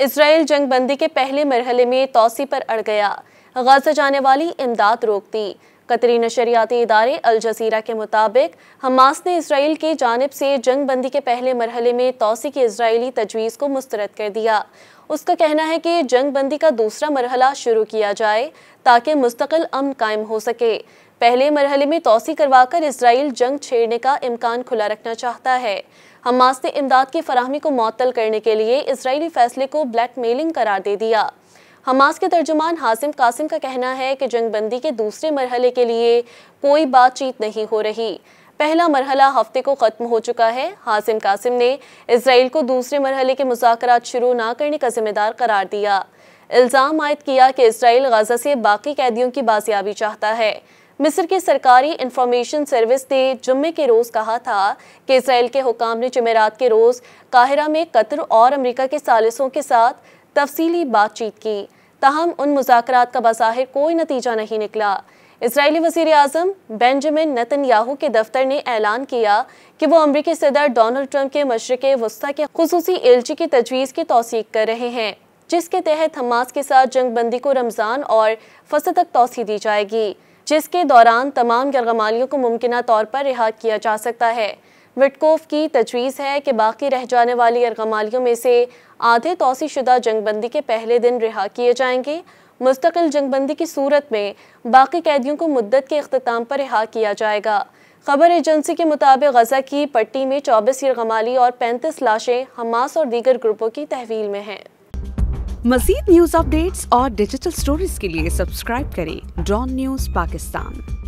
Israel जंगबंदी के पहले मरहले में तौसी पर अड़ गया। गाजा जाने वाली इमदाद रोक दी। कतरी नशरियाती इदारे अल जजीरा के मुताबिक हमास ने इसराइल की जानिब से जंगबंदी के पहले मरहले में तौसी की इजरायली तजवीज़ को मुस्तरद कर दिया। उसका कहना है कि जंगबंदी का दूसरा मरहला शुरू किया जाए ताकि मुस्तकिल अमन कायम हो सके। पहले मरहले में तौसी करवाकर इसराइल जंग छेड़ने का इम्कान खुला रखना चाहता है। हमास ने इमदाद की फराहमी को मुअत्तल करने के लिए इसराइली फैसले को ब्लैकमेलिंग करार दे दिया। हमास के तर्जुमान हासिम कासिम का कहना है कि जंगबंदी के दूसरे मरहले के लिए कोई बातचीत नहीं हो रही। पहला मरहला हफ्ते को ख़त्म हो चुका है। हासिम कासिम ने इसराइल को दूसरे मरहले के मुज़ाकरात शुरू न करने का जिम्मेदार करार दिया। इल्ज़ाम आयद किया कि इसराइल गाज़ा से बाकी कैदियों की बाजियाबी चाहता है। मिस्र की सरकारी इंफॉर्मेशन सर्विस ने जुम्मे के रोज़ कहा था कि इसराइल के हुकाम ने जुमेरात के रोज़ काहिरा में कतर और अमेरिका के सालिसों के साथ तफसीली बातचीत की, ताहम उन मुज़ाकरात का बज़ाहिर कोई नतीजा नहीं निकला। इसराइली वज़ीर आज़म बेंजामिन नेतन्याहू के दफ्तर ने ऐलान किया कि वो अमरीकी सदर डोनाल्ड ट्रंप के मशरिक़ वस्ता के खुसूसी एलची की तजवीज़ की तौसीक कर रहे हैं, जिसके तहत हमास के साथ जंगबंदी को रमज़ान और फसद तक तौसी दी जाएगी, जिसके दौरान तमाम यरगमालियों को मुमकिना तौर पर रिहा किया जा सकता है। विटकोफ की तजवीज़ है कि बाकी रह जाने वाली यरगमालियों में से आधे तौसी शुदा जंगबंदी के पहले दिन रिहा किए जाएंगे। मुस्तकिल जंगबंदी की सूरत में बाकी कैदियों को मुद्दत के इख्तिताम पर रिहा किया जाएगा। खबर एजेंसी के मुताबिक गजा की पट्टी में 24 यरगमाली और 35 लाशें हमास और दीगर ग्रुपों की तहवील में हैं। मज़ीद न्यूज़ अपडेट्स और डिजिटल स्टोरीज के लिए सब्सक्राइब करें डॉन न्यूज़ पाकिस्तान।